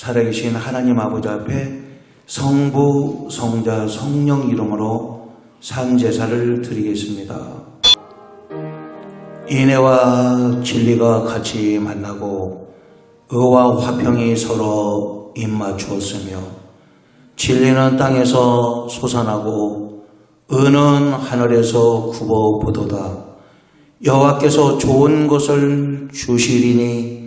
살아계신 하나님 아버지 앞에 성부, 성자, 성령 이름으로 산제사를 드리겠습니다. 인애와 진리가 같이 만나고 의와 화평이 서로 입맞추었으며 진리는 땅에서 솟아나고 의는 하늘에서 굽어보도다. 여호와께서 좋은 것을 주시리니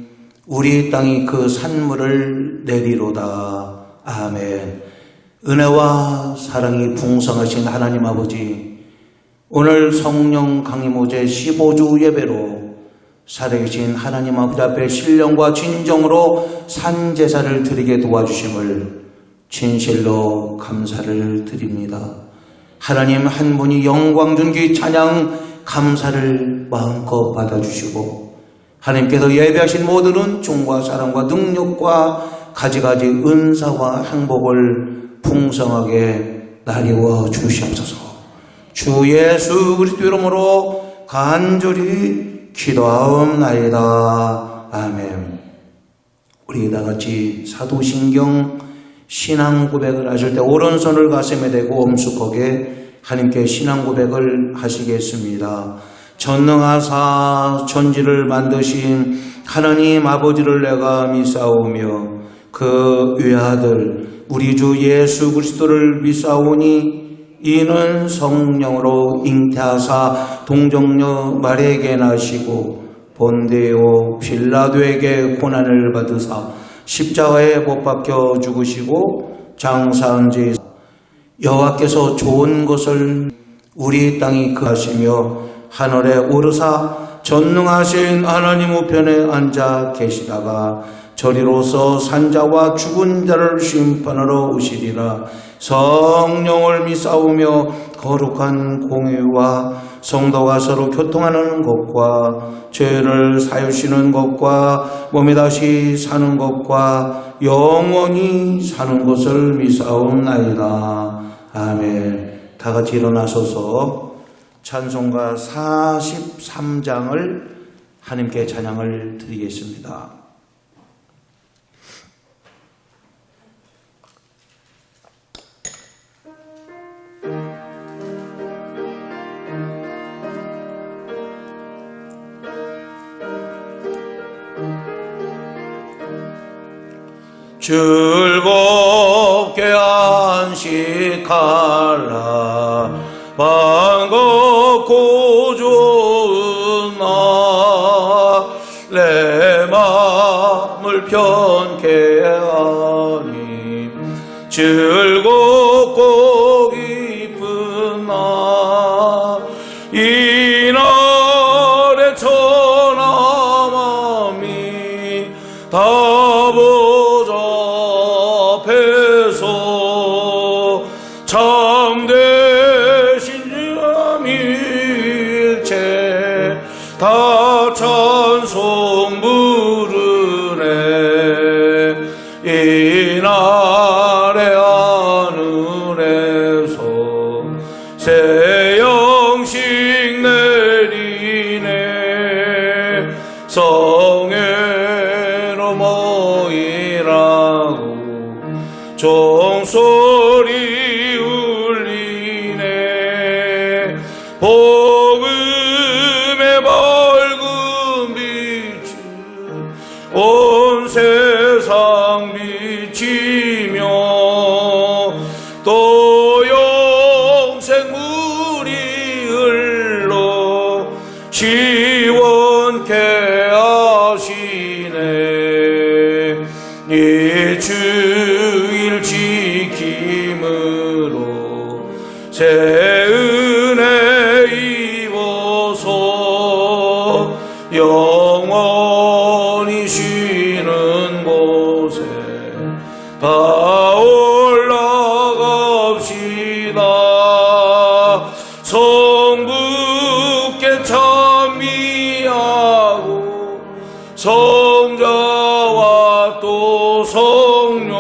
우리 땅이 그 산물을 내리로다. 아멘. 은혜와 사랑이 풍성하신 하나님 아버지, 오늘 성령 강림오제 15주 예배로 살아계신 하나님 아버지 앞에 신령과 진정으로 산제사를 드리게 도와주심을 진실로 감사를 드립니다. 하나님 한 분이 영광 존귀 찬양 감사를 마음껏 받아주시고 하나님께서 예배하신 모든 은총과 사랑과 능력과 가지가지 은사와 행복을 풍성하게 나리워 주시옵소서. 주 예수 그리스도 이름으로 간절히 기도하옵나이다. 아멘. 우리 다같이 사도신경 신앙 고백을 하실 때 오른손을 가슴에 대고 엄숙하게 하나님께 신앙 고백을 하시겠습니다. 전능하사 천지를 만드신 하나님 아버지를 내가 믿사오며 그 외아들 우리 주 예수 그리스도를 믿사오니 이는 성령으로 잉태하사 동정녀 마리아에게 나시고 본데오 빌라도에게 고난을 받으사 십자가에 못 박혀 죽으시고 장사한 지 여호와께서 좋은 것을 우리 땅이 그하시며 하늘에 오르사 전능하신 하나님 우편에 앉아 계시다가 저리로서 산자와 죽은 자를 심판하러 오시리라. 성령을 믿사오며 거룩한 공회와 성도가 서로 교통하는 것과 죄를 사유시는 것과 몸이 다시 사는 것과 영원히 사는 것을 믿사옵나이다. 아멘. 다 같이 일어나셔서 찬송가 43장을 하나님께 찬양을 드리겠습니다. 즐겁게 안식하라 반갑고 좋은 날 내 맘을 편케 하니 즐겁고 기쁜 날 이날에 천하만이 다 참되신 일체 다 찬송 부르네. 이날의 하늘에서 새 영식 내리네. 성회로 모이라고 종소리 복음의 밝은 빛을 온 세상 비치며 또 영생물이 흘러 시원케 하시네. 이 주일 지킴으로 새 은혜 입어서 영원히 쉬는 곳에 다 올라갑시다. 성부께 찬미하고 성자와 또 성령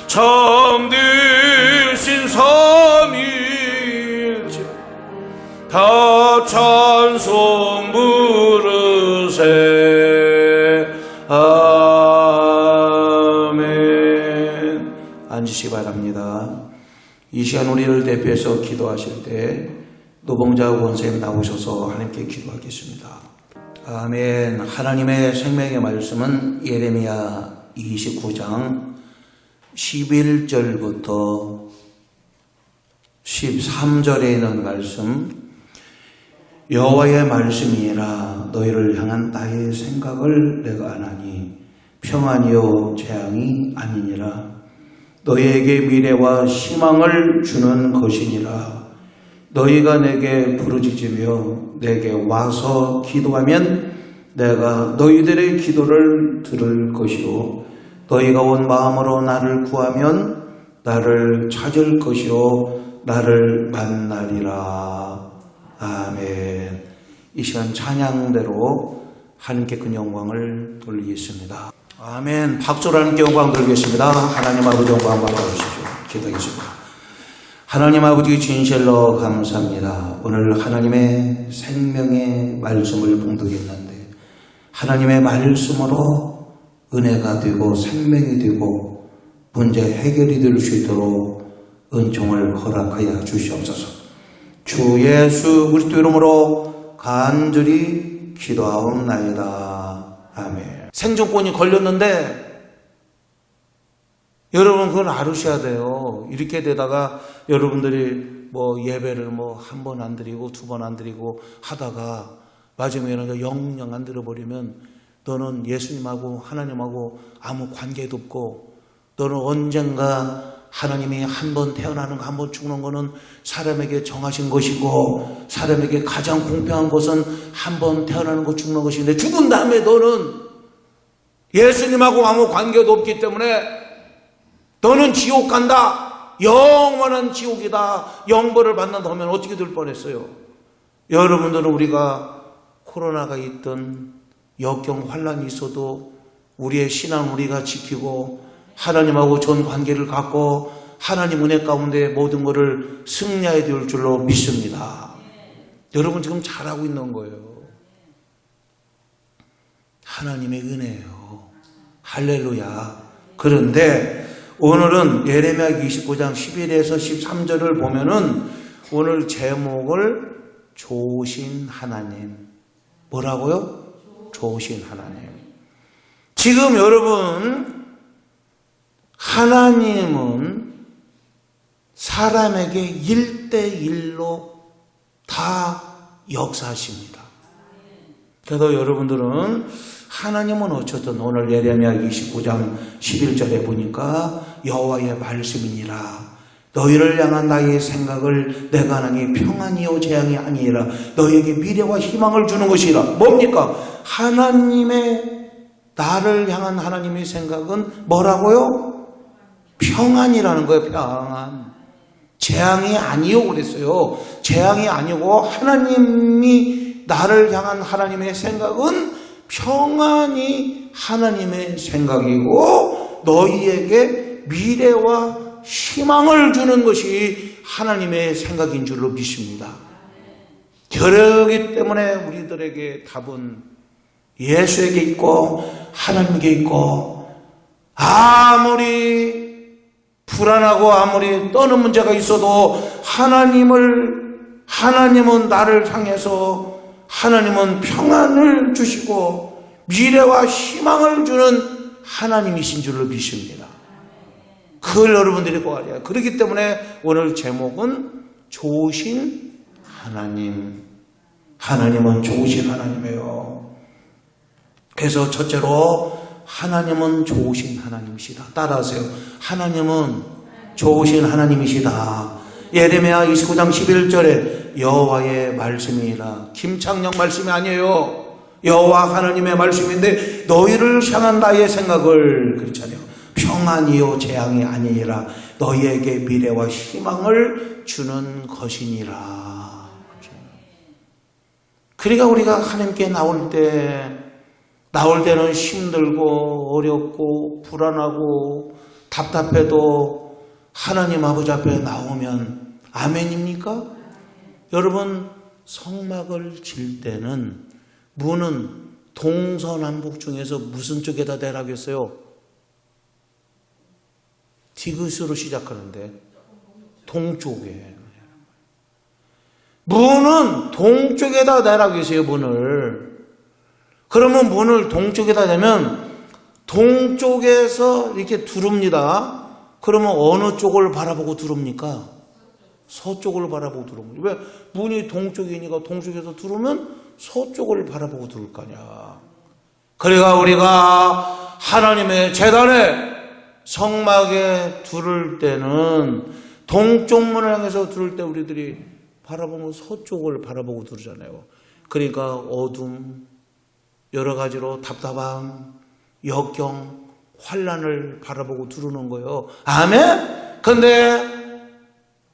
참되신 삼일체 다 찬송 부르세. 아멘. 이 시간 우리를 대표해서 기도하실 때 노봉자 원사님 나오셔서 하나님께 기도하겠습니다. 아멘. 하나님의 생명의 말씀은 예레미야 29장 11절부터 13절에 있는 말씀, 여호와의 말씀이라 너희를 향한 나의 생각을 내가 아나니 평안이요 재앙이 아니니라. 너희에게 미래와 희망을 주는 것이니라. 너희가 내게 부르짖으며 내게 와서 기도하면 내가 너희들의 기도를 들을 것이요 너희가 온 마음으로 나를 구하면 나를 찾을 것이요 나를 만나리라. 아멘. 이 시간 찬양대로 하나님께 그 영광을 돌리겠습니다. 아멘. 박수로 하나님께 영광 돌리겠습니다. 하나님 아버지 영광 받아주십시오. 기도하겠습니다. 하나님 아버지 진실로 감사합니다. 오늘 하나님의 생명의 말씀을 봉독했는데 하나님의 말씀으로 은혜가 되고 생명이 되고 문제 해결이 될 수 있도록 은총을 허락하여 주시옵소서. 주 예수 그리스도 이름으로 간절히 기도하옵나이다. 아멘. 생존권이 걸렸는데 여러분 그걸 알으셔야 돼요. 이렇게 되다가 여러분들이 예배를 한 번 안 드리고 두 번 안 드리고 하다가 마지막에 영영 안 들어버리면 너는 예수님하고 하나님하고 아무 관계도 없고 너는 언젠가 하나님이 한 번 태어나는 거 한 번 죽는 거는 사람에게 정하신 것이고 사람에게 가장 공평한 것은 한 번 태어나는 거 죽는 것인데 죽은 다음에 너는 예수님하고 아무 관계도 없기 때문에 너는 지옥 간다. 영원한 지옥이다. 영벌을 받는다 하면 어떻게 될 뻔했어요. 여러분들은 우리가 코로나가 있든 역경 환란이 있어도 우리의 신앙 우리가 지키고 하나님하고 전 관계를 갖고 하나님 은혜 가운데 모든 것을 승리해야 될 줄로 믿습니다. 여러분 지금 잘하고 있는 거예요. 하나님의 은혜예요. 할렐루야. 그런데 오늘은 예레미야 29장 11에서 13절을 보면은 오늘 제목을 좋으신 하나님. 뭐라고요? 좋으신 하나님. 지금 여러분 하나님은 사람에게 1대1로 다 역사하십니다. 그래도 여러분들은 하나님은 어쨌든 오늘 예레미야 29장 11절에 보니까 여호와의 말씀이니라. 너희를 향한 나의 생각을 내가 하나니 평안이요 재앙이 아니라 너희에게 미래와 희망을 주는 것이라. 뭡니까? 하나님의 나를 향한 하나님의 생각은 뭐라고요? 평안이라는 거예요. 평안. 재앙이 아니요 그랬어요. 재앙이 아니고 하나님이 나를 향한 하나님의 생각은 평안이 하나님의 생각이고 너희에게 미래와 희망을 주는 것이 하나님의 생각인 줄로 믿습니다. 그렇기 때문에 우리들에게 답은 예수에게 있고 하나님께 있고 아무리 불안하고 아무리 떠는 문제가 있어도 하나님은 나를 향해서 하나님은 평안을 주시고 미래와 희망을 주는 하나님이신 줄로 믿습니다. 그걸 여러분들이 꼭 알아야 해요. 그렇기 때문에 오늘 제목은 좋으신 하나님. 하나님은 좋으신 하나님이에요. 그래서 첫째로 하나님은 좋으신 하나님이시다. 따라하세요. 하나님은 좋으신 하나님이시다. 예레미야 29장 11절에 여호와의 말씀이라. 김창녕 말씀이 아니에요. 여호와 하나님의 말씀인데 너희를 향한 나의 생각을 그렇잖아요. 평안이요 재앙이 아니라 너희에게 미래와 희망을 주는 것이니라. 그러니까 우리가 하나님께 나올 때는 힘들고 어렵고 불안하고 답답해도 하나님 아버지 앞에 나오면 아멘입니까? 여러분 성막을 질 때는 문은 동서남북 중에서 무슨 쪽에다 대라겠어요? 디귿으로 시작하는데 동쪽에. 문은 동쪽에다 내라 계세요, 문을. 그러면 문을 동쪽에다 내면 동쪽에서 이렇게 두릅니다. 그러면 어느 쪽을 바라보고 두릅니까? 서쪽을 바라보고 두릅니다. 왜? 문이 동쪽이니까 동쪽에서 두르면 서쪽을 바라보고 두를 거냐. 그러니까 우리가 하나님의 제단에 성막에 두를 때는 동쪽 문을 향해서 두를 때 우리들이 바라보면 서쪽을 바라보고 두르잖아요. 그러니까 어둠, 여러 가지로 답답함, 역경, 환난을 바라보고 두르는 거예요. 아멘? 근데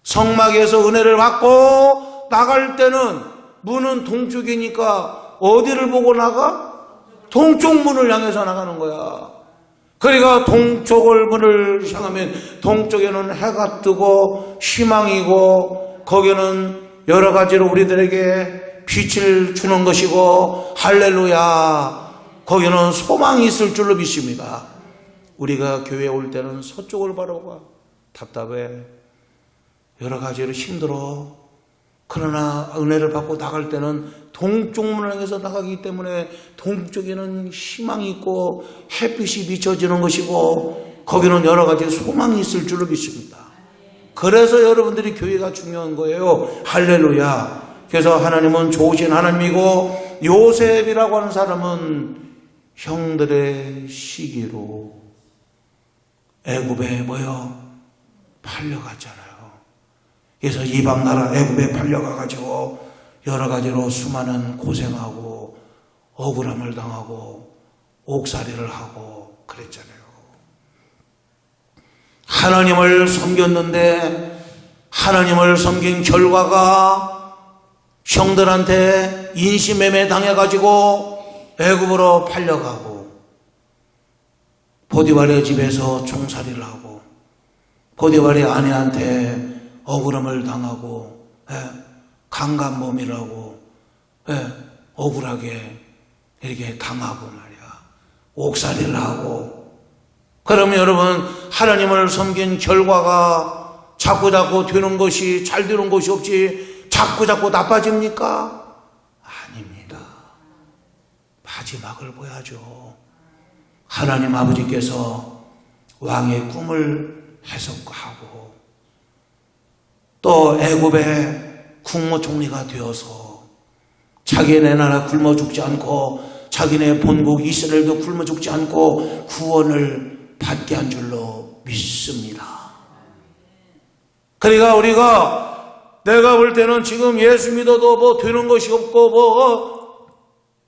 성막에서 은혜를 받고 나갈 때는 문은 동쪽이니까 어디를 보고 나가? 동쪽 문을 향해서 나가는 거야. 그러니까 동쪽을 문을 향하면 동쪽에는 해가 뜨고 희망이고 거기는 여러 가지로 우리들에게 빛을 주는 것이고 할렐루야, 거기는 소망이 있을 줄로 믿습니다. 우리가 교회에 올 때는 서쪽을 바라보고 가. 답답해, 여러 가지로 힘들어. 그러나 은혜를 받고 나갈 때는 동쪽 문을 향해서 나가기 때문에 동쪽에는 희망이 있고 햇빛이 비춰지는 것이고 거기는 여러 가지 소망이 있을 줄로 믿습니다. 그래서 여러분들이 교회가 중요한 거예요. 할렐루야. 그래서 하나님은 좋으신 하나님이고 요셉이라고 하는 사람은 형들의 시기로 애굽에 팔려갔잖아요. 그래서 이방 나라 애굽에 팔려가가지고 여러 가지로 수많은 고생하고 억울함을 당하고 옥살이를 하고 그랬잖아요. 하나님을 섬겼는데 하나님을 섬긴 결과가 형들한테 인신매매 당해가지고 애굽으로 팔려가고 보디발의 집에서 종살이를 하고 보디발의 아내한테 억울함을 당하고 강간범이라고 억울하게 이렇게 당하고 말이야. 옥살이를 하고. 그러면 여러분 하나님을 섬긴 결과가 자꾸자꾸 되는 것이 잘 되는 것이 없지 자꾸자꾸 나빠집니까? 아닙니다. 마지막을 보야죠. 하나님 아버지께서 왕의 꿈을 해석하고 또 애굽의 국무총리가 되어서 자기네 나라 굶어 죽지 않고 자기네 본국 이스라엘도 굶어 죽지 않고 구원을 받게 한 줄로 믿습니다. 그러니까 우리가 내가 볼 때는 지금 예수 믿어도 되는 것이 없고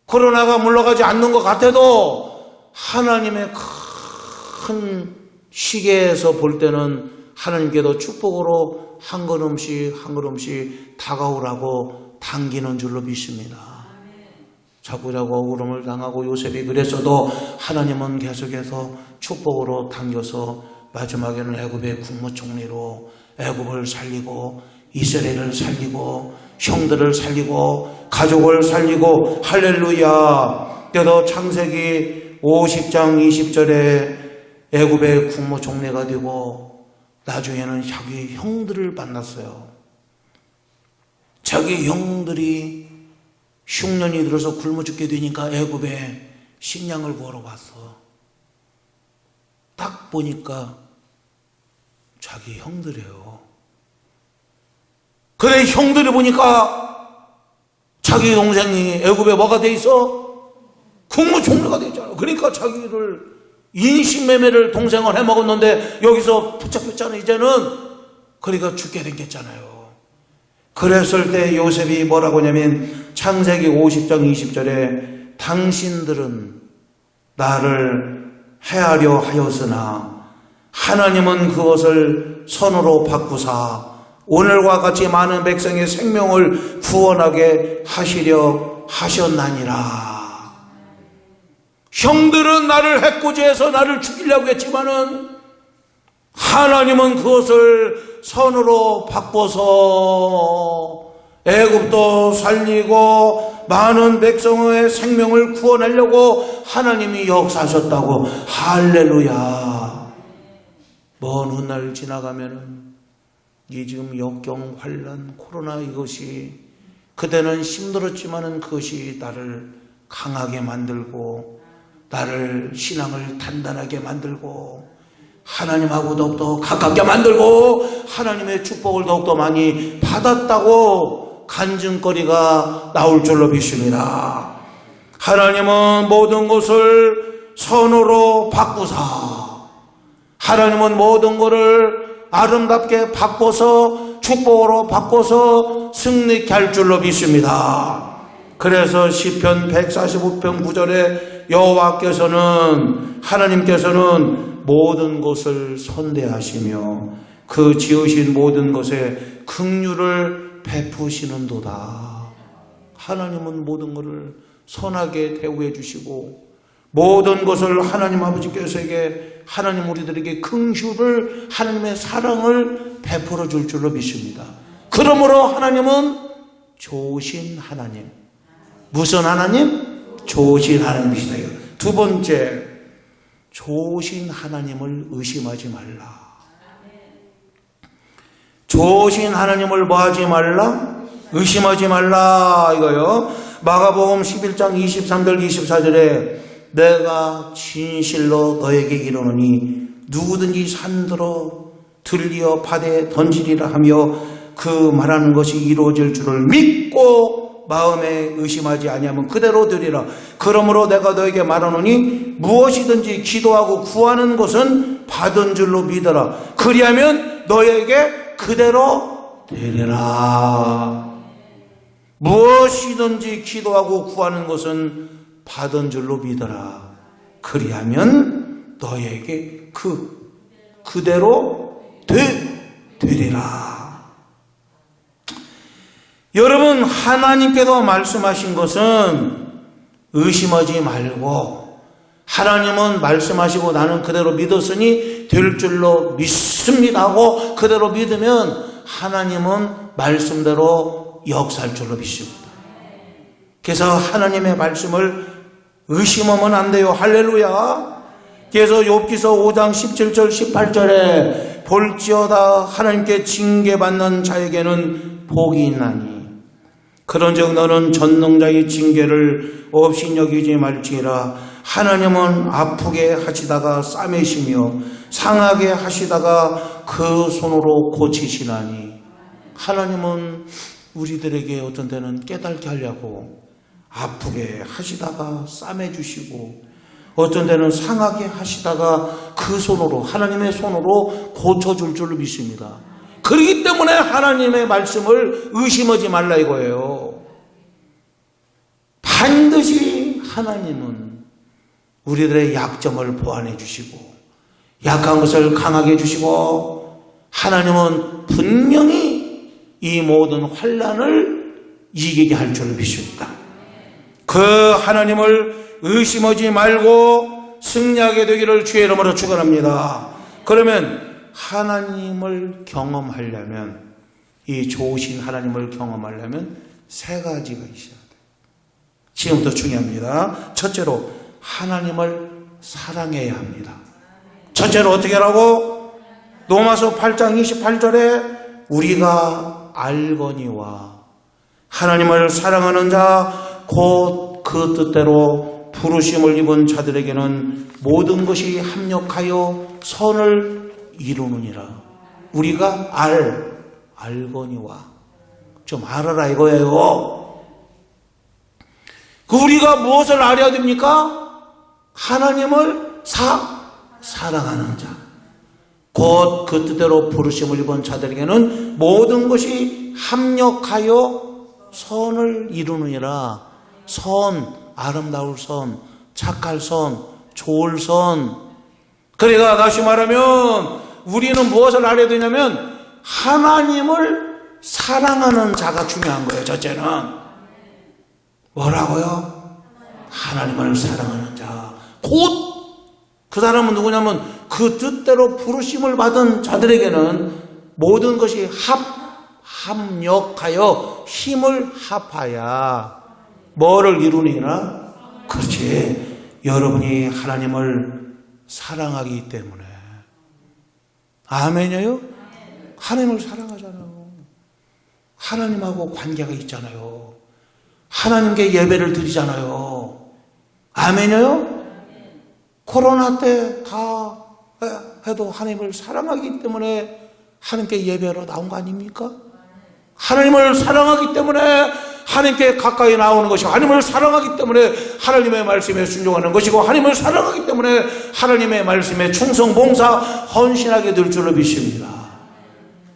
코로나가 물러가지 않는 것 같아도 하나님의 큰 시계에서 볼 때는 하나님께도 축복으로 한 걸음씩 한 걸음씩 다가오라고 당기는 줄로 믿습니다. 자꾸자꾸 억울함을 당하고 요셉이 그랬어도 하나님은 계속해서 축복으로 당겨서 마지막에는 애굽의 국무총리로 애굽을 살리고 이스라엘을 살리고 형들을 살리고 가족을 살리고 할렐루야. 그래도 창세기 50장 20절에 애굽의 국무총리가 되고 나중에는 자기 형들을 만났어요. 자기 형들이 흉년이 들어서 굶어 죽게 되니까 애굽에 식량을 구하러 갔어. 딱 보니까 자기 형들이에요. 그래 형들이 보니까 자기 동생이 애굽에 뭐가 돼 있어? 국무총리가 돼 있잖아. 그러니까 자기를 인신매매를 동생을 해먹었는데 여기서 붙잡혔잖아 이제는. 그러니까 죽게 생겼잖아요. 그랬을 때 요셉이 뭐라고 하냐면 창세기 50장 20절에 당신들은 나를 해하려 하였으나 하나님은 그것을 선으로 바꾸사 오늘과 같이 많은 백성의 생명을 구원하게 하시려 하셨나니라. 형들은 나를 해코지해서 나를 죽이려고 했지만은 하나님은 그것을 선으로 바꿔서 애굽도 살리고 많은 백성의 생명을 구원하려고 하나님이 역사하셨다고. 할렐루야. 먼 훗날 지나가면은 이 지금 역경, 환란, 코로나 이것이 그때는 힘들었지만은 그것이 나를 강하게 만들고 나를 신앙을 단단하게 만들고 하나님하고 더욱더 가깝게 만들고 하나님의 축복을 더욱더 많이 받았다고 간증거리가 나올 줄로 믿습니다. 하나님은 모든 것을 선으로 바꾸사 하나님은 모든 것을 아름답게 바꿔서 축복으로 바꿔서 승리케 할 줄로 믿습니다. 그래서 시편 145편 9절에 여호와께서는 하나님께서는 모든 것을 선대하시며 그 지으신 모든 것에 긍휼을 베푸시는도다. 하나님은 모든 것을 선하게 대우해 주시고 모든 것을 하나님 아버지께서에게 하나님 우리들에게 긍휼을 하나님의 사랑을 베풀어 줄 줄로 믿습니다. 그러므로 하나님은 좋으신 하나님. 무슨 하나님? 좋으신 하나님이시다. 두 번째, 좋으신 하나님을 의심하지 말라. 좋으신 하나님을 뭐하지 말라? 의심하지 말라 이거요. 마가복음 11장 23절 24절에 내가 진실로 너에게 이르노니 누구든지 산들어 들리어 바다에 던지리라 하며 그 말하는 것이 이루어질 줄을 믿고 마음에 의심하지 아니하면 그대로 되리라. 그러므로 내가 너에게 말하노니 무엇이든지 기도하고 구하는 것은 받은 줄로 믿어라. 그리하면 너에게 그대로 되리라. 무엇이든지 기도하고 구하는 것은 받은 줄로 믿어라. 그리하면 너에게 그대로 되리라. 여러분, 하나님께서 말씀하신 것은 의심하지 말고 하나님은 말씀하시고 나는 그대로 믿었으니 될 줄로 믿습니다 하고 그대로 믿으면 하나님은 말씀대로 역사할 줄로 믿습니다. 그래서 하나님의 말씀을 의심하면 안 돼요. 할렐루야. 그래서 욥기서 5장 17절 18절에 볼지어다 하나님께 징계받는 자에게는 복이 있나니 그런즉 너는 전능자의 징계를 없이 여기지 말지라. 하나님은 아프게 하시다가 싸매시며 상하게 하시다가 그 손으로 고치시나니. 하나님은 우리들에게 어떤 때는 깨닫게 하려고 아프게 하시다가 싸매주시고 어떤 때는 상하게 하시다가 그 손으로 하나님의 손으로 고쳐줄 줄로 믿습니다. 그렇기 때문에 하나님의 말씀을 의심하지 말라 이거예요. 반드시 하나님은 우리들의 약점을 보완해 주시고 약한 것을 강하게 해주시고 하나님은 분명히 이 모든 환난을 이기게 할 줄로 믿습니다. 그 하나님을 의심하지 말고 승리하게 되기를 주의 이름으로 축원합니다. 그러면 하나님을 경험하려면 이 좋으신 하나님을 경험하려면 세 가지가 있어야 돼요. 지금부터 중요합니다. 첫째로 하나님을 사랑해야 합니다. 첫째로 어떻게 하라고? 로마서 8장 28절에 우리가 알거니와 하나님을 사랑하는 자 곧 그 뜻대로 부르심을 입은 자들에게는 모든 것이 합력하여 선을 이루느니라. 우리가 알거니와 좀 알아라 이거예요. 우리가 무엇을 알아야 됩니까? 하나님을 사랑하는 자 곧 그 뜻대로 부르심을 입은 자들에게는 모든 것이 합력하여 선을 이루느니라. 선, 아름다울 선, 착할 선, 좋을 선. 그러니까 다시 말하면 우리는 무엇을 알아야 되냐면 하나님을 사랑하는 자가 중요한 거예요. 첫째는 뭐라고요? 하나님을 사랑하는 자. 곧 그 사람은 누구냐면 그 뜻대로 부르심을 받은 자들에게는 모든 것이 합력하여 힘을 합하여 뭐를 이루니라? 그렇지. 여러분이 하나님을 사랑하기 때문에. 아멘이요? 하나님을 사랑하잖아요. 하나님하고 관계가 있잖아요. 하나님께 예배를 드리잖아요. 아멘이요? 코로나 때 다 해도 하나님을 사랑하기 때문에 하나님께 예배하러 나온 거 아닙니까? 하나님을 사랑하기 때문에 하나님께 가까이 나오는 것이고, 하나님을 사랑하기 때문에 하나님의 말씀에 순종하는 것이고, 하나님을 사랑하기 때문에 하나님의 말씀에 충성, 봉사, 헌신하게 될 줄로 믿습니다.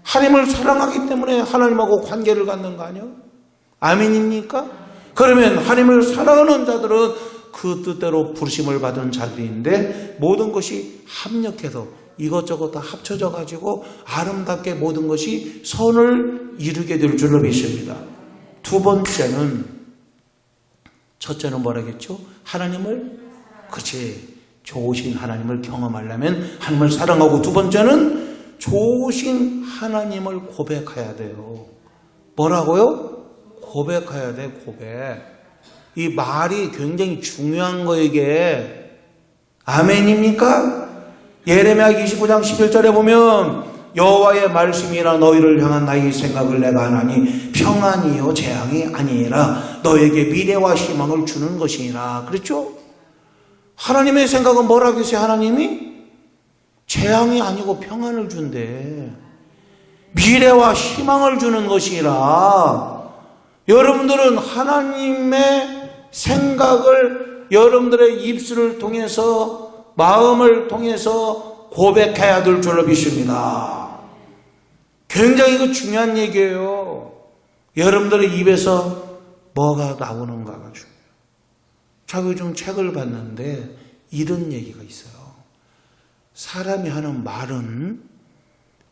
하나님을 사랑하기 때문에 하나님하고 관계를 갖는 거 아니에요? 아멘입니까? 그러면 하나님을 사랑하는 자들은 그 뜻대로 부르심을 받은 자들인데, 모든 것이 합력해서 이것저것 다 합쳐져 가지고 아름답게 모든 것이 선을 이루게 될 줄로 믿습니다. 두 번째는, 첫째는 뭐라겠죠? 하나님을, 그치, 좋으신 하나님을 경험하려면 하나님을 사랑하고, 두 번째는 좋으신 하나님을 고백해야 돼요. 뭐라고요? 고백해야 돼, 고백. 이 말이 굉장히 중요한 거, 이게. 아멘입니까? 예레미야 29장 11절에 보면, 여호와의 말씀이라 너희를 향한 나의 생각을 내가 하나니 평안이요 재앙이 아니라 너에게 미래와 희망을 주는 것이니라. 그렇죠? 하나님의 생각은 뭐라고 했어요? 하나님이 재앙이 아니고 평안을 준대. 미래와 희망을 주는 것이라. 여러분들은 하나님의 생각을 여러분들의 입술을 통해서, 마음을 통해서 고백해야 될 줄로 믿습니다. 굉장히 그 중요한 얘기예요. 여러분들의 입에서 뭐가 나오는가가 중요해요. 제가 요즘 책을 봤는데 이런 얘기가 있어요. 사람이 하는 말은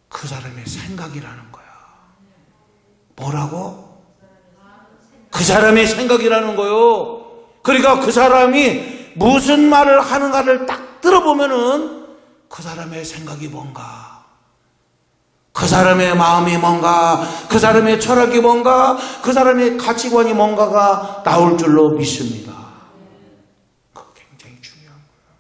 그 사람의 생각이라는 거야. 뭐라고? 그 사람의 생각이라는 거요. 그러니까 그 사람이 무슨 말을 하는가를 딱 들어보면은 그 사람의 생각이 뭔가, 그 사람의 마음이 뭔가, 그 사람의 철학이 뭔가, 그 사람의 가치관이 뭔가가 나올 줄로 믿습니다. 그거 굉장히 중요한 거예요.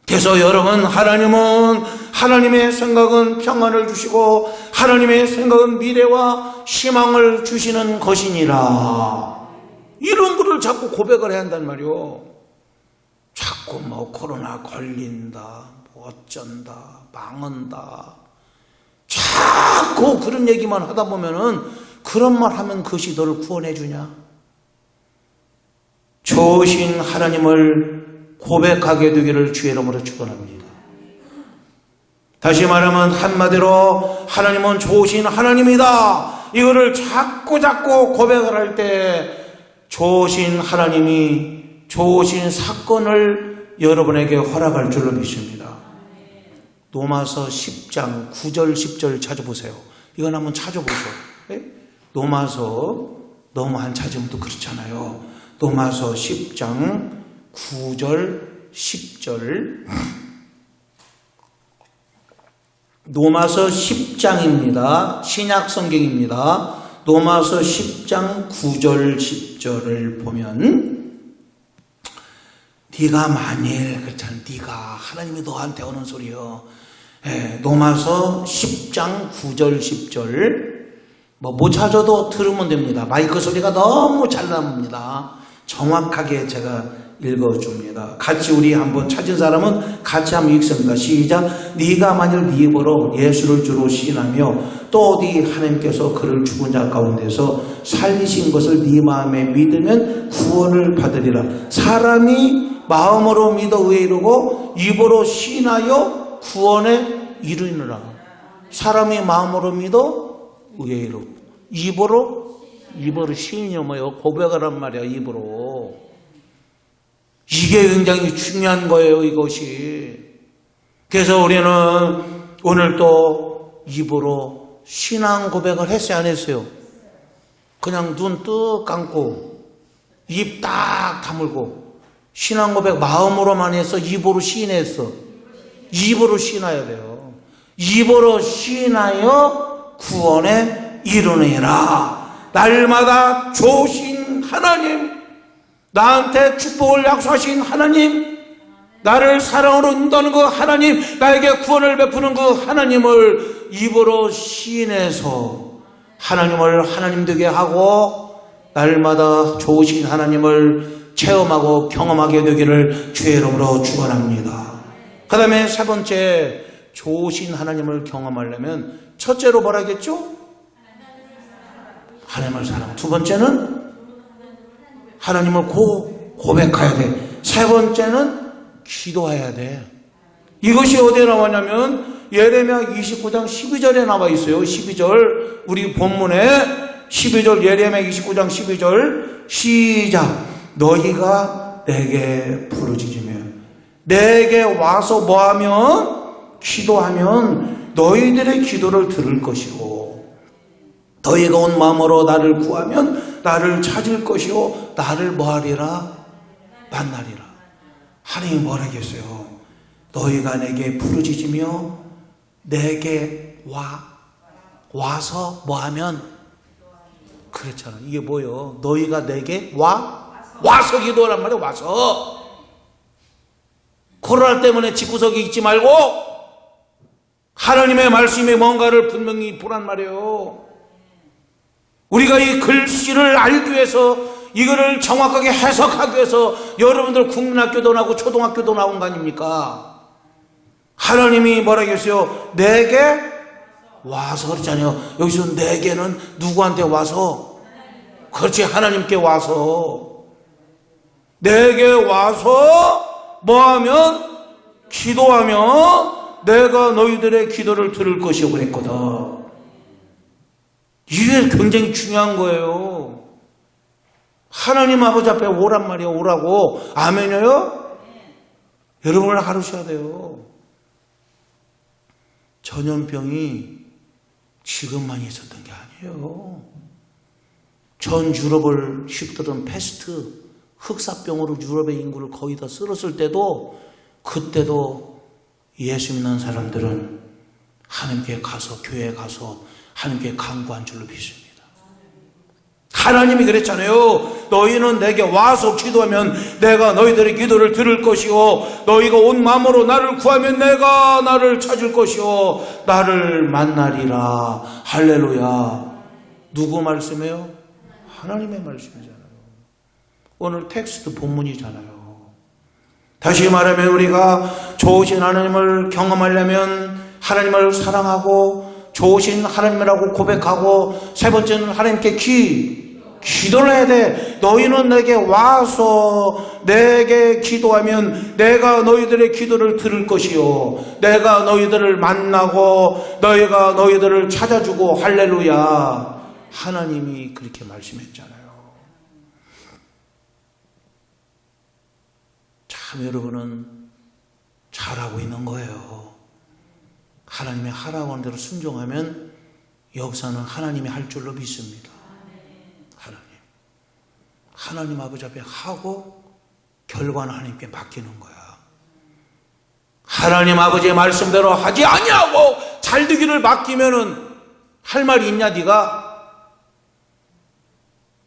그래서 여러분, 하나님은, 하나님의 생각은 평안을 주시고 하나님의 생각은 미래와 희망을 주시는 것이니라. 이런 거를 자꾸 고백을 해야 한단 말이요. 자꾸 뭐 코로나 걸린다, 뭐 어쩐다, 망한다, 자꾸 그런 얘기만 하다 보면은, 그런 말 하면 그것이 너를 구원해 주냐? 좋으신 하나님을 고백하게 되기를 주의 이름으로 축원합니다. 다시 말하면 한마디로 하나님은 좋으신 하나님이다. 이거를 자꾸 고백을 할 때 좋으신 하나님이 좋으신 사건을 여러분에게 허락할 줄로 믿습니다. 로마서 10장 9절 10절 찾아보세요. 이건 한번 찾아보세요. 로마서 너무 안 찾으면 또 그렇잖아요. 로마서 10장 9절 10절. 로마서 10장입니다. 신약 성경입니다. 로마서 10장 9절 10절을 보면, 네가 만일, 그렇잖아, 네가, 하나님이 너한테 오는 소리요. 로마서 10장 9절 10절. 못 찾아도 들으면 됩니다. 마이크 소리가 너무 잘 나옵니다. 정확하게 제가 읽어줍니다. 같이 우리 한번 찾은 사람은 같이 한번 읽습니다. 시작. 네가 만일 네 입으로 예수를 주로 시인하며 또 어디 하나님께서 그를 죽은 자 가운데서 살리신 것을 네 마음에 믿으면 구원을 받으리라. 사람이 마음으로 믿어 의에 이르고 입으로 시인하여 구원에 이르느라. 사람이 마음으로 믿어 의에 이르고 입으로 시인이 뭐예요? 고백을 한 말이야. 입으로. 이게 굉장히 중요한 거예요, 이것이. 그래서 우리는 오늘 또 입으로 신앙 고백을 했어요, 안 했어요? 그냥 눈 뜨 감고 입 딱 다물고 신앙 고백 마음으로만 해서 입으로 시인했어. 입으로 시인해야 돼요. 입으로 시인하여 구원에 이르느니라. 날마다 좋으신 하나님, 나한테 축복을 약속하신 하나님, 나를 사랑으로 인도하는 그 하나님, 나에게 구원을 베푸는 그 하나님을 입으로 시인해서 하나님을 하나님 되게 하고 날마다 좋으신 하나님을 체험하고 경험하게 되기를 주의 이름으로 축원합니다. 그 다음에 세 번째, 좋으신 하나님을 경험하려면 첫째로 뭐라 했겠죠? 하나님을 사랑하고, 두 번째는 하나님을 고백해야 돼. 세 번째는 기도해야 돼. 이것이 어디에 나왔냐면 예레미야 29장 12절에 나와 있어요. 12절, 우리 본문에 12절, 예레미야 29장 12절 시작. 너희가 내게 부르짖으며 내게 와서 뭐하면 기도하면 너희들의 기도를 들을 것이고 너희가 온 마음으로 나를 구하면 나를 찾을 것이요 나를 뭐하리라? 만나리라. 하나님이 뭐라겠어요? 너희가 내게 부르짖으며 내게 와서 뭐하면, 그랬잖아. 이게 뭐예요? 너희가 내게 와서 기도하란 말이야. 와서. 코로나 때문에 집구석에 있지 말고 하나님의 말씀이 뭔가를 분명히 보란 말이에요. 우리가 이 글씨를 알기 위해서, 이거를 정확하게 해석하기 위해서 여러분들 국민학교도 나오고 초등학교도 나온 거 아닙니까? 하나님이 뭐라겠어요? 내게 와서 그랬잖아요. 여기서 내게는 누구한테 와서? 그렇지, 하나님께 와서. 내게 와서 뭐하면? 기도하면 내가 너희들의 기도를 들을 것이고 그랬거든. 이게 굉장히 중요한 거예요. 하나님 아버지 앞에 오란 말이에요. 오라고. 아멘이요? 여러분을 가르쳐야 돼요. 전염병이 지금만 있었던 게 아니에요. 전 유럽을 휩들은 패스트, 흑사병으로 유럽의 인구를 거의 다 쓸었을 때도, 그때도 예수 믿는 사람들은 하나님께 가서, 교회에 가서 하나님께 간구한 줄로 믿습니다. 하나님이 그랬잖아요. 너희는 내게 와서 기도하면 내가 너희들의 기도를 들을 것이요 너희가 온 마음으로 나를 구하면 내가 나를 찾을 것이요 나를 만나리라. 할렐루야. 누구 말씀이에요? 하나님의 말씀이잖아요. 오늘 텍스트 본문이잖아요. 다시 말하면 우리가 좋으신 하나님을 경험하려면 하나님을 사랑하고 좋으신 하나님이라고 고백하고, 세 번째는 하나님께 기도를 해야 돼. 너희는 내게 와서 내게 기도하면 내가 너희들의 기도를 들을 것이요 내가 너희들을 만나고 너희가 너희들을 찾아주고. 할렐루야. 하나님이 그렇게 말씀했잖아요. 참 여러분은 잘하고 있는 거예요. 하나님의 하라고 하는 대로 순종하면 역사는 하나님이 할 줄로 믿습니다. 하나님 아버지 앞에 하고 결과는 하나님께 맡기는 거야. 하나님 아버지의 말씀대로 하지 아니하고 잘되기를 맡기면은 할 말이 있냐 네가?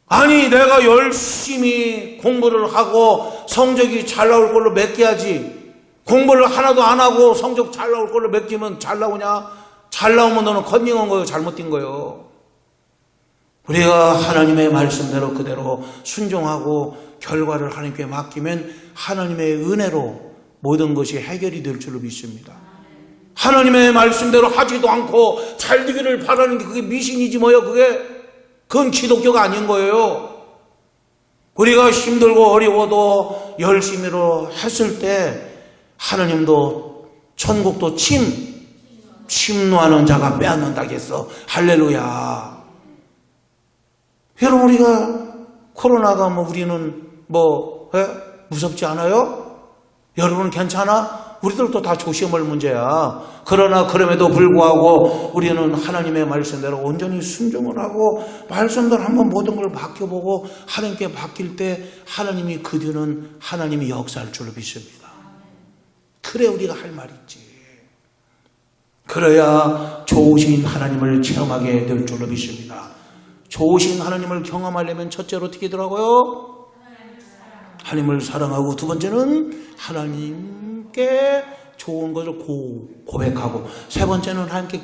아니 내가 열심히 공부를 하고 성적이 잘 나올 걸로 맡겨야지. 공부를 하나도 안 하고 성적 잘 나올 걸로 맡기면 잘 나오냐? 잘 나오면 너는 컨닝한 거예요? 잘못된 거예요? 우리가 하나님의 말씀대로 그대로 순종하고 결과를 하나님께 맡기면 하나님의 은혜로 모든 것이 해결이 될 줄로 믿습니다. 하나님의 말씀대로 하지도 않고 잘 되기를 바라는 게 그게 미신이지 뭐예요? 그건 기독교가 아닌 거예요. 우리가 힘들고 어려워도 열심히로 했을 때 하나님도 천국도 침노하는 자가 빼앗는다겠어. 할렐루야. 여러분 우리가 코로나가 우리는 무섭지 않아요? 여러분 괜찮아? 우리들도 다 조심할 문제야. 그러나 그럼에도 불구하고 우리는 하나님의 말씀대로 온전히 순종을 하고 말씀대로 한번 모든 걸 맡겨보고 하나님께 맡길 때 하나님이 그 뒤는 하나님이 역사할 줄로 믿습니다. 그래 우리가 할 말 있지. 그래야 좋으신 하나님을 체험하게 될 줄로 믿습니다. 좋으신 하나님을 경험하려면 첫째로 어떻게 하더라고요? 하나님을 사랑하고, 두 번째는 하나님께 좋은 것을 고백하고, 세 번째는 하나님께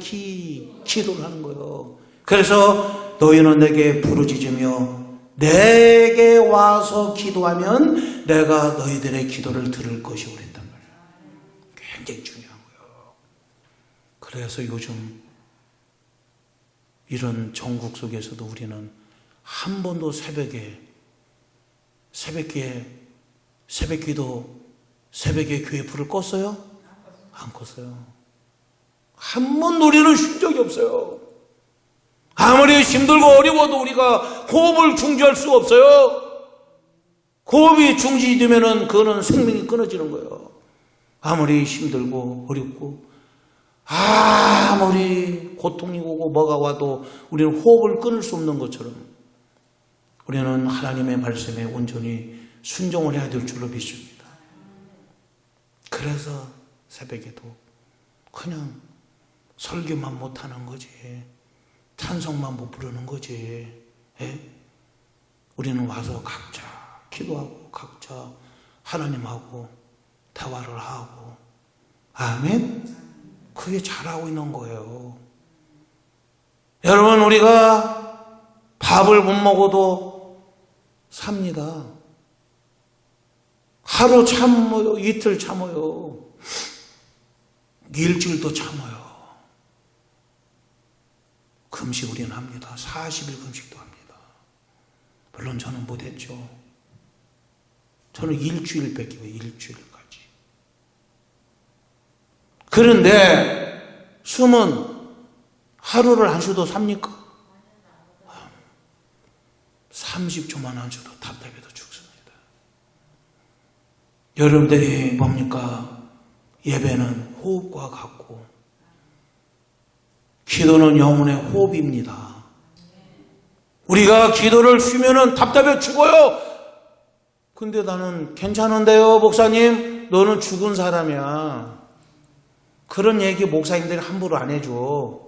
기도를 하는 거예요. 그래서 너희는 내게 부르짖으며 내게 와서 기도하면 내가 너희들의 기도를 들을 것이고 그랬단 말이에요. 굉장히 중요한 거예요. 그래서 요즘 이런 정국 속에서도 우리는 한 번도 새벽기도, 새벽에 교회 불을 껐어요? 안 껐어요. 한 번도 우리는 쉰 적이 없어요. 아무리 힘들고 어려워도 우리가 호흡을 중지할 수가 없어요. 호흡이 중지되면은 그거는 생명이 끊어지는 거예요. 아무리 힘들고 어렵고 아무리 고통이 오고 뭐가 와도 우리는 호흡을 끊을 수 없는 것처럼 우리는 하나님의 말씀에 온전히 순종을 해야 될 줄로 믿습니다. 그래서 새벽에도 그냥 설교만 못하는 거지, 찬송만 못 부르는 거지. 우리는 와서 각자 기도하고 각자 하나님하고 대화를 하고, 아멘? 그게 잘하고 있는 거예요. 여러분, 우리가 밥을 못 먹어도 삽니다. 하루 참어요, 이틀 참어요, 일주일도 참어요. 금식 우리는 합니다. 40일 금식도 합니다. 물론 저는 못했죠. 저는 일주일 뺏기고 일주일까지. 그런데 숨은 하루를 안 쉬어도 삽니까? 30초만 안 쉬어도 답답해도 죽습니다. 여러분들이 뭡니까? 예배는 호흡과 같고 기도는 영혼의 호흡입니다. 우리가 기도를 쉬면은 답답해 죽어요. 근데 나는 괜찮은데요, 목사님? 너는 죽은 사람이야. 그런 얘기 목사님들이 함부로 안 해줘.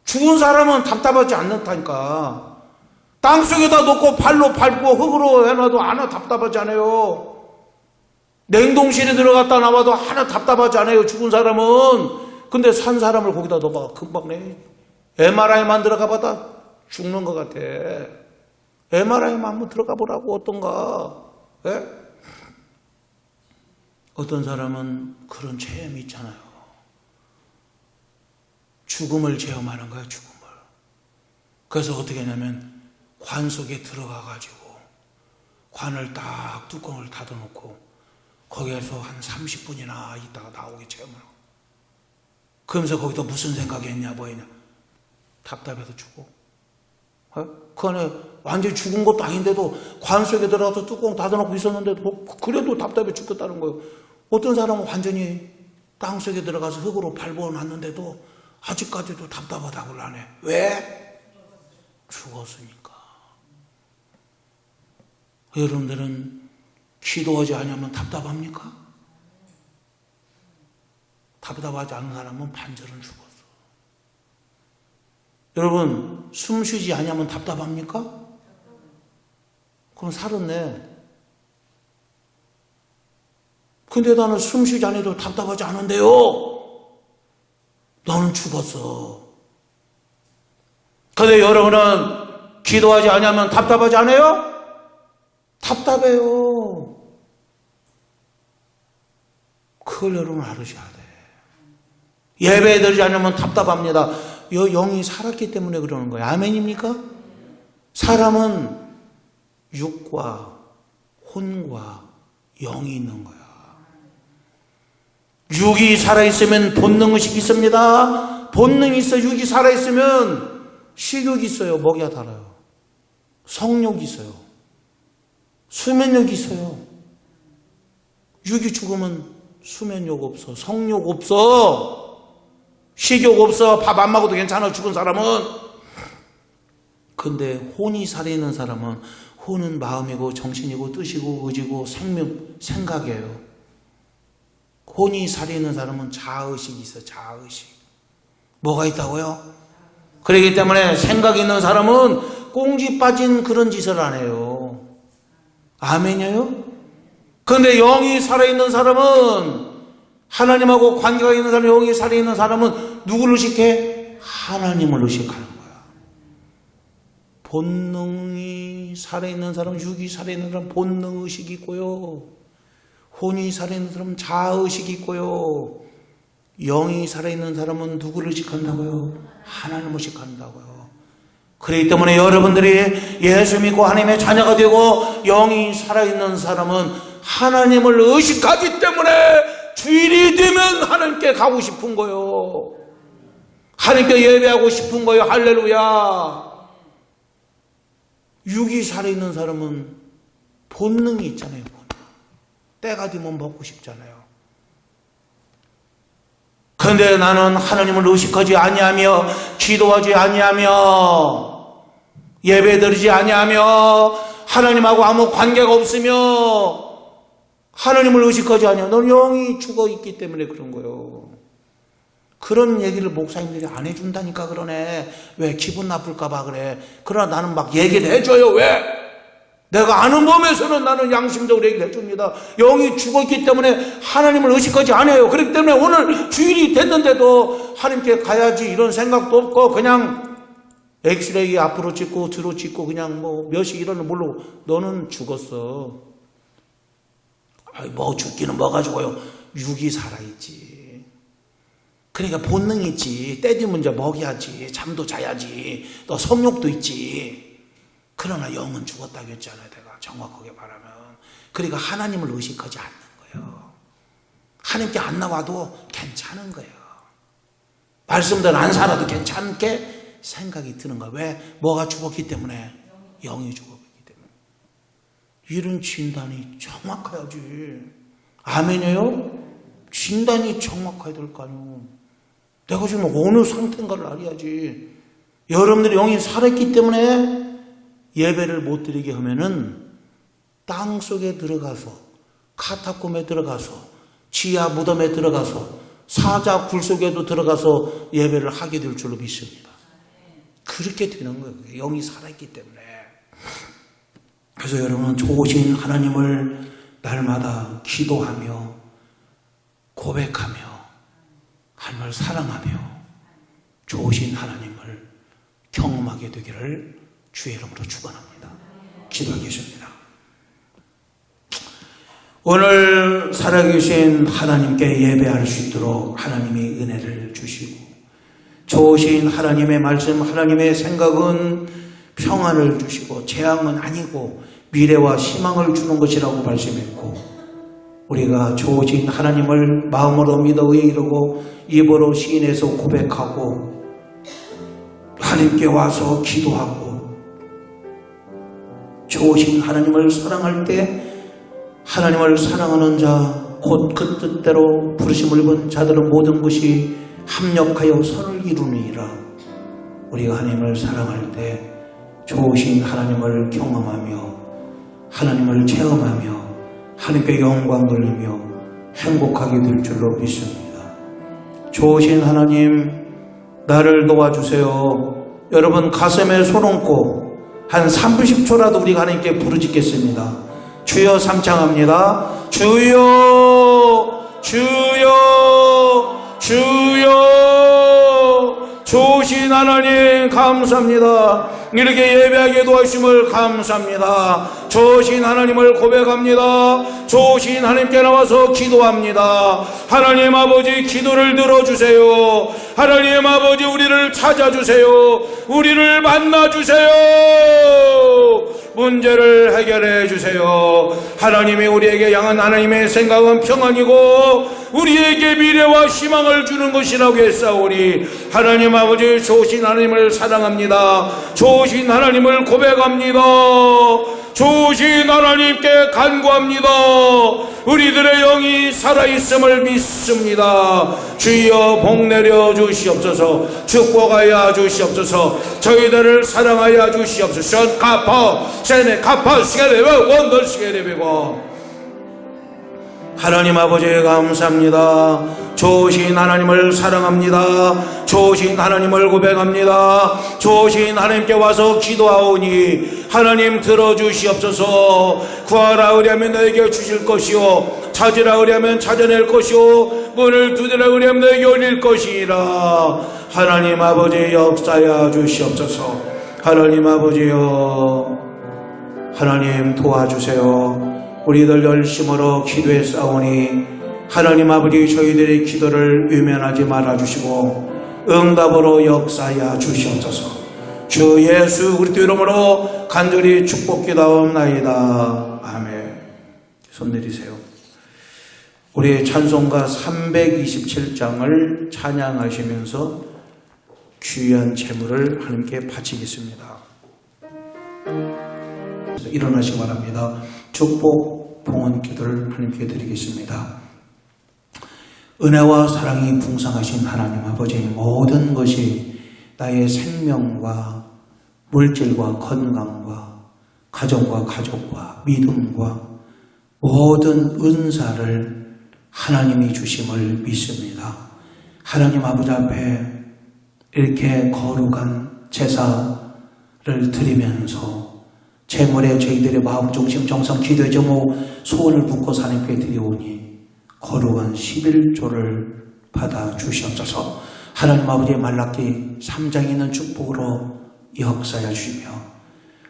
죽은 사람은 답답하지 않는다니까. 땅속에다 놓고 발로 밟고 흙으로 해놔도 하나 답답하지 않아요. 냉동실에 들어갔다 나와도 하나 답답하지 않아요, 죽은 사람은. 근데 산 사람을 거기다 넣어봐, 금방 내. MRI만 들어가 봐다 죽는 것 같아. MRI만 한번 들어가 보라고. 어떤가? 예? 어떤 사람은 그런 체험이 있잖아요. 죽음을 체험하는 거야, 죽음을. 그래서 어떻게 하냐면 관 속에 들어가 가지고 관을 딱 뚜껑을 닫아놓고 거기에서 한 30분이나 있다가 나오게 체험을 하고, 그러면서 거기다 무슨 생각이 했냐, 뭐 했냐. 답답해서 죽어. 그 안에 완전히 죽은 것도 아닌데도 관 속에 들어가서 뚜껑 닫아놓고 있었는데도 그래도 답답해 죽겠다는 거예요. 어떤 사람은 완전히 땅 속에 들어가서 흙으로 밟아놨는데도 아직까지도 답답하다고 하네. 왜? 죽었으니까. 여러분들은 기도하지 않으면 답답합니까? 답답하지 않은 사람은 반절은 죽었어. 여러분, 숨 쉬지 않으면 답답합니까? 그럼 살았네. 근데 나는 숨 쉬지 않아도 답답하지 않은데요. 너는 죽었어. 근데 여러분은 기도하지 않으면 답답하지 않아요? 답답해요. 그걸 여러분 알으셔야 돼. 예배 드리지 않으면 답답합니다. 영이 살았기 때문에 그러는 거예요. 아멘입니까? 사람은 육과 혼과 영이 있는 거야. 육이 살아있으면 본능의식이 있습니다. 본능이 있어. 육이 살아있으면 식욕이 있어요. 먹이가 달아요. 성욕이 있어요. 수면욕이 있어요. 육이 죽으면 수면욕 없어. 성욕 없어. 식욕 없어. 밥 안 먹어도 괜찮아, 죽은 사람은. 근데 혼이 살아있는 사람은, 혼은 마음이고 정신이고 뜻이고 의지고 생각이에요. 혼이 살아있는 사람은 자의식이 있어. 자의식. 뭐가 있다고요? 그렇기 때문에 생각이 있는 사람은 꽁지 빠진 그런 짓을 안 해요. 아멘이에요? 그런데 영이 살아있는 사람은, 하나님하고 관계가 있는 사람, 영이 살아있는 사람은 누구를 의식해? 하나님을 의식하는 거야. 본능이 살아있는 사람, 육이 살아있는 사람 본능의식이 있고요, 혼이 살아있는 사람은 자아의식이 있고요, 영이 살아있는 사람은 누구를 의식한다고요? 하나님을 의식한다고요. 그렇기 때문에 여러분들이 예수 믿고 하나님의 자녀가 되고 영이 살아있는 사람은 하나님을 의식하기 때문에 주일이 되면 하나님께 가고 싶은 거요, 하나님께 예배하고 싶은 거요. 할렐루야. 육이 살아있는 사람은 본능이 있잖아요. 때가 되면 먹고 싶잖아요. 그런데 나는 하나님을 의식하지 아니하며 기도하지 아니하며 예배드리지 아니하며 하나님하고 아무 관계가 없으며 하나님을 의식하지 아니하며 너는 영이 죽어있기 때문에 그런 거예요. 그런 얘기를 목사님들이 안 해준다니까 그러네. 왜? 기분 나쁠까 봐 그래. 그러나 나는 막 얘기를 해줘요. 왜? 내가 아는 범에서는 나는 양심적으로 얘기를 해줍니다. 영이 죽었기 때문에 하나님을 의식하지 않아요. 그렇기 때문에 오늘 주일이 됐는데도 하나님께 가야지 이런 생각도 없고 그냥 엑스레이 앞으로 찍고 뒤로 찍고 그냥 뭐 몇시 이러는 모르고 너는 죽었어. 아이 뭐 죽기는 뭐 가지고요. 육이 살아있지. 그러니까 본능이 있지. 때 되면 이제 먹여야지. 잠도 자야지. 또 성욕도 있지. 그러나 영은 죽었다고 했잖아요. 내가 정확하게 말하면. 그러니까 하나님을 의식하지 않는 거예요. 하나님께 안 나와도 괜찮은 거예요. 말씀대로 안 살아도 괜찮게 생각이 드는 거예요. 왜? 뭐가 죽었기 때문에? 영이 죽었기 때문에. 이런 진단이 정확해야지. 아멘이에요? 진단이 정확해야 될 거 아니에요. 내가 지금 어느 상태인가를 알아야지. 여러분들이 영이 살아있기 때문에 예배를 못 드리게 하면은 땅 속에 들어가서 카타콤에 들어가서 지하 무덤에 들어가서 사자 굴 속에도 들어가서 예배를 하게 될 줄로 믿습니다. 그렇게 되는 거예요. 영이 살아있기 때문에. 그래서 여러분은 좋으신 하나님을 날마다 기도하며 고백하며 하나님을 사랑하며 좋으신 하나님을 경험하게 되기를 주의 이름으로 축원합니다. 기도하겠습니다. 오늘 살아계신 하나님께 예배할 수 있도록 하나님이 은혜를 주시고 좋으신 하나님의 말씀, 하나님의 생각은 평안을 주시고 재앙은 아니고 미래와 희망을 주는 것이라고 말씀했고 우리가 좋으신 하나님을 마음으로 믿어 이르고 입으로 시인해서 고백하고 하나님께 와서 기도하고 좋으신 하나님을 사랑할 때 하나님을 사랑하는 자 곧 그 뜻대로 부르심을 입은 자들은 모든 것이 합력하여 선을 이루니라. 우리가 하나님을 사랑할 때 좋으신 하나님을 경험하며 하나님을 체험하며 하나님께 영광 돌리며 행복하게 될 줄로 믿습니다. 좋으신 하나님 나를 도와주세요. 여러분 가슴에 손 얹고 한 30초라도 우리가 하나님께 부르짖겠습니다. 주여 삼창합니다. 주여 주여 주여 좋으신 하나님 감사합니다. 이렇게 예배하게 도와주심을 감사합니다. 좋으신 하나님을 고백합니다. 좋으신 하나님께 나와서 기도합니다. 하나님 아버지 기도를 들어주세요. 하나님 아버지 우리를 찾아주세요. 우리를 만나주세요. 문제를 해결해 주세요. 하나님이 우리에게 향한 하나님의 생각은 평안이고 우리에게 미래와 희망을 주는 것이라고 했사오니 하나님 아버지 좋으신 하나님을 사랑합니다. 좋으신 하나님을 고백합니다. 좋으신 하나님께 간구합니다. 우리들의 영이 살아있음을 믿습니다. 주여 복 내려 주시옵소서. 축복하여 주시옵소서. 저희들을 사랑하여 주시옵소서. 카파 세네 카파 시게레베 원더 시게레베고 하나님 아버지 감사합니다. 좋으신 하나님을 사랑합니다. 좋으신 하나님을 고백합니다. 좋으신 하나님께 와서 기도하오니 하나님 들어주시옵소서. 구하라 그리하면 너에게 주실 것이요 찾으라 그리하면 찾아낼 것이요 문을 두드리라 그리하면 너에게 열릴 것이라. 하나님 아버지 역사하여 주시옵소서. 하나님 아버지여, 하나님 도와주세요. 우리들 열심으로 기도해 싸우니 하나님 아버지 저희들의 기도를 외면하지 말아주시고 응답으로 역사하여 주시옵소서. 주 예수 그리스도 이름으로 간절히 축복기도하옵나이다. 아멘. 손 내리세요. 우리 찬송가 327장을 찬양하시면서 귀한 제물을 하나님께 바치겠습니다. 일어나시기 바랍니다. 축복 봉헌 기도를 하나님께 드리겠습니다. 은혜와 사랑이 풍성하신 하나님 아버지, 모든 것이 나의 생명과 물질과 건강과 가정과 가족과 믿음과 모든 은사를 하나님이 주심을 믿습니다. 하나님 아버지 앞에 이렇게 거룩한 제사를 드리면서 제물에 저희들의 마음 중심 정성 기도의 제목 소원을 붓고 하나님께 드리오니 거룩한 11조를 받아 주시옵소서. 하나님 아버지의 말라기 3장에 있는 축복으로 역사하여 주시며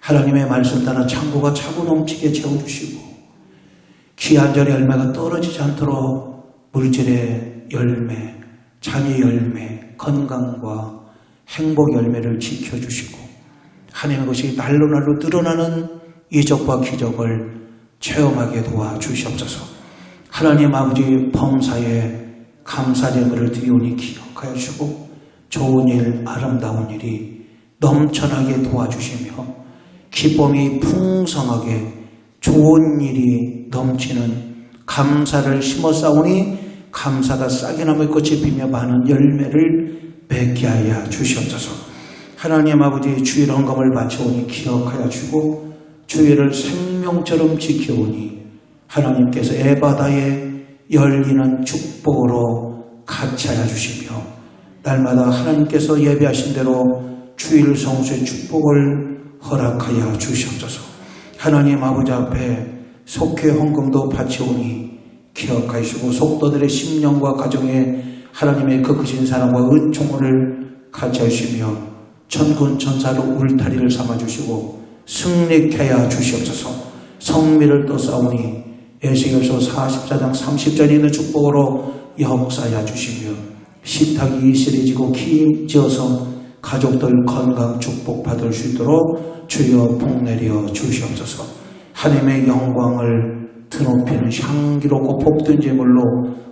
하나님의 말씀 따라 창고가 차고 넘치게 채워주시고 귀한 절의 열매가 떨어지지 않도록 물질의 열매, 자녀의 열매, 건강과 행복 열매를 지켜주시고 하나님의 것이 날로 늘어나는 이적과 기적을 체험하게 도와주시옵소서. 하나님 아버지 범사에 감사 제물을 드리오니 기억하여 주시고 좋은 일, 아름다운 일이 넘쳐나게 도와주시며 기쁨이 풍성하게 좋은 일이 넘치는 감사를 심어 싸우니 감사가 싹이 나물 꽃이 피며 많은 열매를 맺게 하여 주시옵소서. 하나님 아버지 주일 헌금을 바쳐오니 기억하여 주고 주일을 생명처럼 지켜오니 하나님께서 에바다에 열리는 축복으로 같이하여 주시며 날마다 하나님께서 예배하신 대로 주일 성수의 축복을 허락하여 주시옵소서. 하나님 아버지 앞에 속회 헌금도 바쳐오니 기억하시고 속도들의 심령과 가정에 하나님의 그 크신 사랑과 은총을 같이 하시며 천군 천사로 울타리를 삼아주시고 승리케 하여 주시옵소서. 성미를 또 싸우니 에스겔서 44장 30절에 있는 축복으로 역사하여 주시며 식탁이 이슬해지고 기임지어서 가족들 건강 축복 받을 수 있도록 주여 복내려 주시옵소서. 하나님의 영광을 드높이는 향기롭고 복된 제물로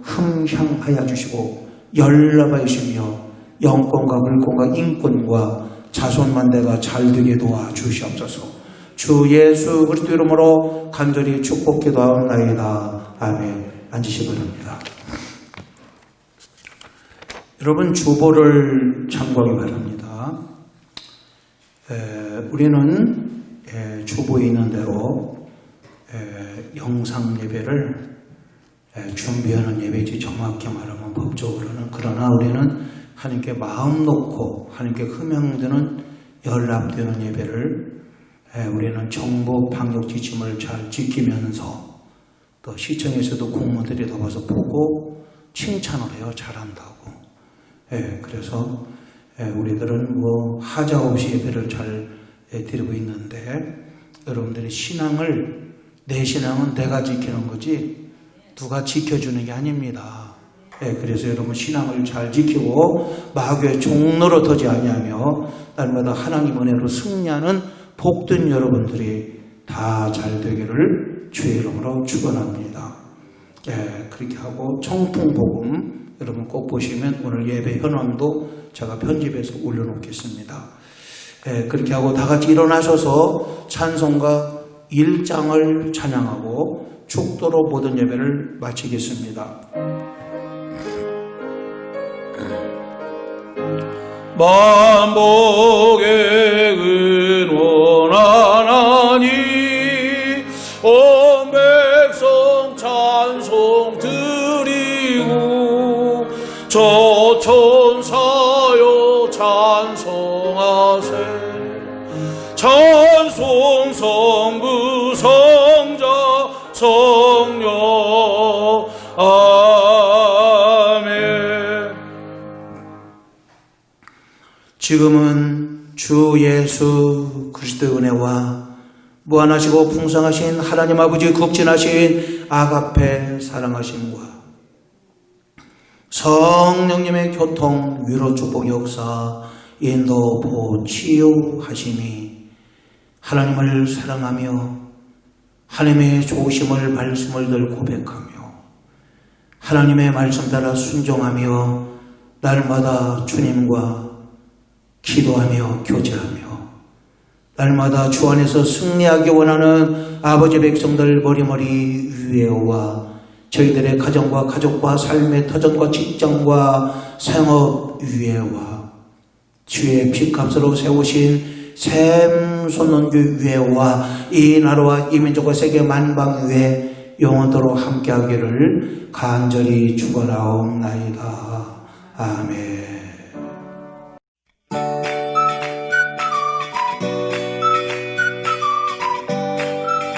흠향하여 주시고 연락하여 주시며 영권과 물권과 인권과 자손만대가 잘되게 도와주시옵소서. 주 예수 그리스도 이름으로 간절히 축복 기도하옵나이다. 아멘. 앉으시기 바랍니다. 여러분 주보를 참고하기 바랍니다. 우리는 주보에 있는 대로 영상 예배를 준비하는 예배지 정확히 말하면 법적으로는. 그러나 우리는 하나님께 마음 놓고 하나님께 흠양되는 연락되는 예배를 우리는 정부 방역 지침을 잘 지키면서 또 시청에서도 공무원들이 나와서 보고 칭찬을 해요. 잘한다고. 그래서 우리들은 뭐 하자 없이 예배를 잘 드리고 있는데 여러분들의 신앙을, 내 신앙은 내가 지키는 거지 누가 지켜주는 게 아닙니다. 그래서 여러분 신앙을 잘 지키고 마귀의 종로로 터지 아니하며 날마다 하나님 은혜로 승리하는 복된 여러분들이 다 잘 되기를 주의 이름으로 축원합니다. 그렇게 하고 청풍복음 여러분 꼭 보시면 오늘 예배 현황도 제가 편집해서 올려놓겠습니다. 그렇게 하고 다 같이 일어나셔서 찬송가 1장을 찬양하고 축도로 모든 예배를 마치겠습니다. 만복의 근원 하나님 온 백성 찬송 저 천사여 찬송하세 찬송 성부 성자 성령 아멘. 지금은 주 예수 그리스도의 은혜와 무한하시고 풍성하신 하나님 아버지 극진하신 아가페 사랑하심과 성령님의 교통 위로 축복 역사 인도 보호 치유하심이 하나님을 사랑하며 하나님의 좋으심을 말씀을 고백하며 하나님의 말씀 따라 순종하며 날마다 주님과 기도하며 교제하며 날마다 주 안에서 승리하기 원하는 아버지 백성들 머리머리 위에와 저희들의 가정과 가족과 삶의 터전과 직장과 생업 위에와 주의 피값으로 세우신 샘솟는 위에와 이 나라와 이 민족과 세계 만방 위에 영원토록 함께하기를 간절히 축원하옵나이다. 아멘.